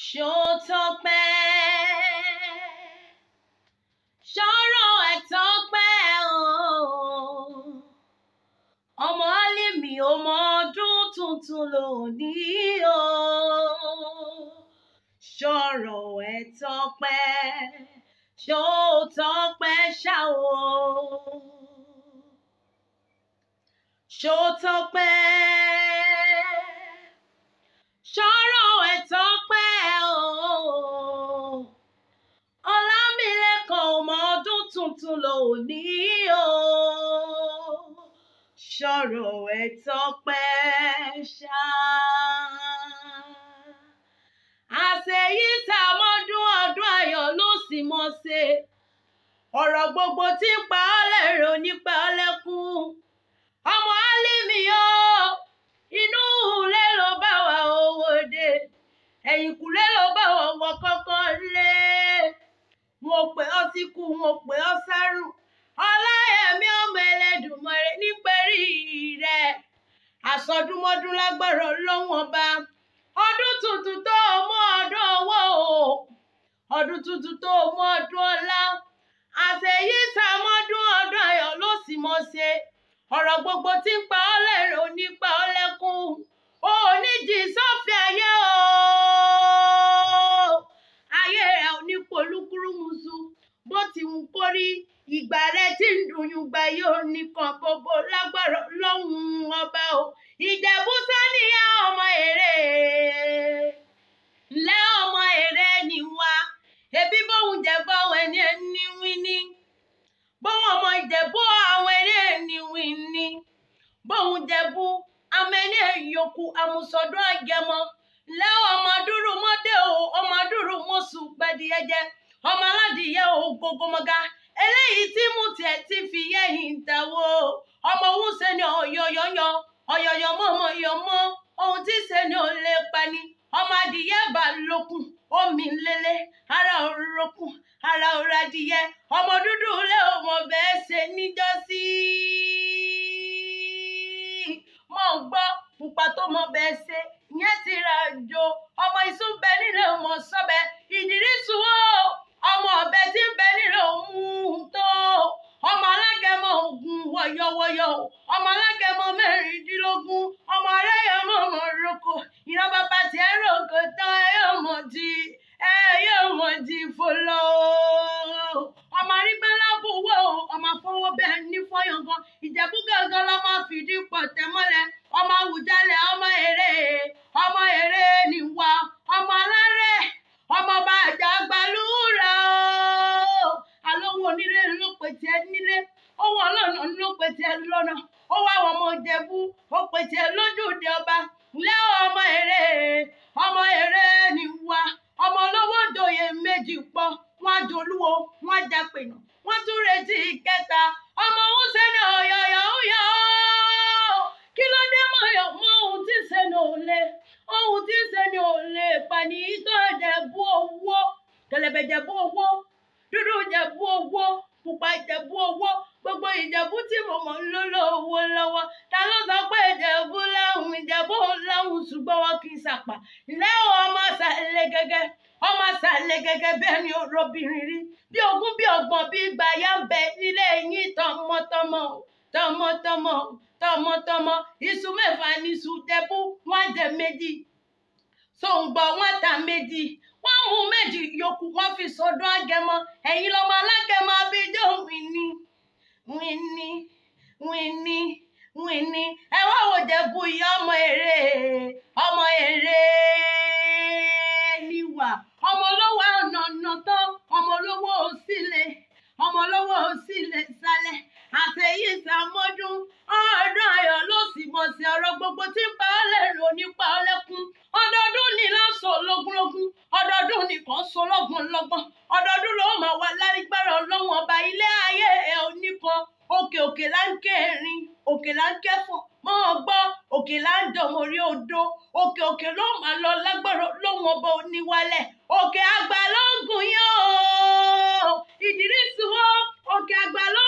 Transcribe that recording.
Ṣótọ́pẹ́, ṣọ́rọ̀ ẹ̀ tọ́pẹ́ o. Ọmọ Álímì ọmọ ọdún tuntun lónìí o. Ṣọ́rọ̀ ẹ̀ tọ́pẹ́, ṣótọ́pẹ́ ṣá o. Ṣótọ́pẹ́, ṣọ́rọ̀ ẹ̀ tọ́pẹ́ o. Ọlámilékan ọmọ ọdún tuntun lónìí o. Ṣọ́rọ̀ ẹ̀ tọ́pẹ́ ṣá. Àṣeyí sàmọ́dún ọdún ayọ̀ ló sì mọ̀ ṣe. Ọ̀rọ̀ gbogbo tí ń pa ọ́ lẹ́rìn onípa ọ́ lẹ́kún. Ọmọ Álímì o, inú ilé ló bá wa owó dé. Ẹ̀yìnkùlé ló bá wa wọ kọ́kọ́ lé. Mo pè ọ́ síkú, mo pè ọ́ sárùn. Ọláyẹmí ọmọ Ẹlẹ́dùmarè nípẹ̀rí rẹ̀. Àsọdúnmọ́dún lágbára Ọlọ́hun Ọba. Ọdún tuntun tó mú ọdún owó o. Ọdún tuntun tó mú ọdún ọlá. Àṣeyí sàmọ́dún ọdún ayọ̀ ló sì mọ̀ ṣe. Ọ̀rọ̀ gbogbo tí ń pa ọ́ lẹ́rìn onípa ọ́ lẹ́kún. O ò ní jì sọ́fìn ayé o. Ayé rẹ̀ ò ní polúkúrúmuṣu. Bó ti wù kó rí, ìgbà rẹ̀ tí ń dùn yùngbà yóò nìkan gbogbo lágbára Ọlọ́hun Ọba o. Ìjẹ̀bú Sáníyà ọmọ èrè. Ǹlẹ́ ọmọ èrè ni wá. Ebi bóun jẹ̀bú àwọn ẹni ẹni wíní. Bóun ọmọ Ìjẹ̀bú àwọn ẹni ẹni wíní. Bóun jẹ̀bú àwọn ẹni ẹ̀yọkù àmùsọ̀dún Àgẹmọ. Ǹlẹ́ ọmọ dúró mọ́dé o, ọmọ dúró mọ́sù gbẹdìyẹjẹ. Ọmọ aládìyẹ o gbogbomọga. Eléyìí tí mú tiẹ̀ ti fi yẹ́yìn tàwó. Ọmọ òun ṣe ni ọ̀yọ̀yọ̀yọ̀. Ọ̀yọ̀yọ̀ mọ̀mọ́ yọmọ́. Ohun tí ṣe ni ò lè pani. Ọmọ adìyẹ bá lókun. Omi lélẹ̀. Ara òrokùn. Ara òrò adìyẹ. Ọmọ dúdú lé ọmọ bẹ́ẹ̀ ṣe níjọ́sí. Mọ̀ ń gbọ́ pupa tó mọ bẹ́ẹ̀ ṣe. Ìyẹn ti ra jò. Ọmọ ìsún bẹ nílé ọmọ sọ́bẹ̀. Ìdírísù o. Ọmọ ọ̀bẹ tí ń bẹ nílé òun tó. Ọmọ alágẹmọ ogun wọ̀yọ̀wọ̀yọ̀. Ọmọ alágẹmọ mẹ́rìndínlógún. Ọmọ aráyẹmọ ọmọ roko. Ìran bàbá tí ẹ rògò tán ẹ yóò mọ̀ di fọlọ́. Ọmọ arígbẹ́lá bùwọ́ o. Ọmọ afọwọ́ bẹ́ẹ̀ ní fọyọ̀ngàn. Ìjẹ̀bú gangan lọ máa fìdí pọ̀ tẹ́mọ́lẹ̀. Ọmọ Àwùjalẹ̀ ọmọ èrè. Ọmọ èrè ni wá. Ọmọ alárẹ̀. Ọmọ bá àjà gbalúra o. Àlọ́wọ́ onílé ló pè tiẹ̀ nílé. Owó ọlọ́nà ló pè tiẹ̀ lọ́nà. Ó wá àwọn ọmọ Ìjẹ̀bú. Ó pè tiẹ̀ lójúde ọba. Ǹlẹ́ ọmọ èrè. Ọmọ èrè ni wá. Ọmọ olówó joyè méjì pọ̀. Wọ́n á jolúwo. Wọ́n á japènà. Wọ́n tún retí ìkẹta. Ọmọ òun ṣe ni ọ̀yọ̀yọ̀ ń yọ. Kí ló dé mọ̀yọ̀ mọ́ ohun tí ṣe ni ò lè. Ohun tí ṣe ni ò lè pani tó Ìjẹ̀bú owó. Kẹ̀lẹ̀bẹ̀ Ìjẹ̀bú owó. Dúdú Ìjẹ̀bú owó. Pupa Ìjẹ̀bú owó. Gbogbo Ìjẹ̀bú tí mo mọ̀ ló lówó lọ́wọ́. Ta ló sọ pé Ìjẹ̀bú láhùn? Ìjẹ̀bú láhùn ṣùgbọ́n wọn kì í ṣàpà. Ǹlẹ́ o ọmọ sàlẹ̀ gẹ́gẹ́. Ọmọ sàlẹ̀ gẹ́gẹ́ bẹ́ẹ̀ ni orobìnrin rí. Bí ogún bí ọgbọ̀n bí ìgbà yá ń bẹ nílé yín tọmọtọmọ. Tọmọtọmọ. Tọmọtọmọ. Iṣu mẹ́fà ní iṣu Ìjẹ̀bú. Wọ́n jẹ méjì. Sòǹgbọ̀ wọ́n ta méjì. Wọ́n mú méjì yòókù wọ́n fi sọdún Àgẹmọ. Ẹ̀yin lọmọ alágẹmọ abijọ́ wìní. Wìní. Wìní. Wìní. Ẹ wá wo Ìjẹ̀bú ìyá ọmọ èrè. Ọmọ èrè níwà. Ọmọ olówó ọ̀nà tán. Ọmọ olówó òsílẹ̀. Ọmọ olówó òsílẹ̀ sálẹ̀. Àṣeyí sàmọ́dún ọdún ayọ̀ ló sì mọ̀ sí. Ọ̀rọ̀ gbogbo tí ń pa ọ́ lẹ́rìn onípa ọ́ lẹ́kún. Ọdọọdún ni láṣọ lógúnlógún. Ọdọọdún nìkan sọ lọ́gbọ̀nlọ́gbọ̀n. Ọdọọdún ló máa wà lárígbára Ọlọ́hun Ọba. Ilé ayé ẹ̀ oníkan. Òkè òkè là ń ké erin. Òkè là ń kẹ́fọ̀n. Mọ́ ọ gbọ́. Òkè là ń dọ̀mọ̀ orí odò. Òkè òkè ló máa lọ lágbára Ọlọ́hun Ọba oníwálẹ̀. Òkè àgbà ló ń gùn yóò. Ìdírísù o. Òkè àgbà ló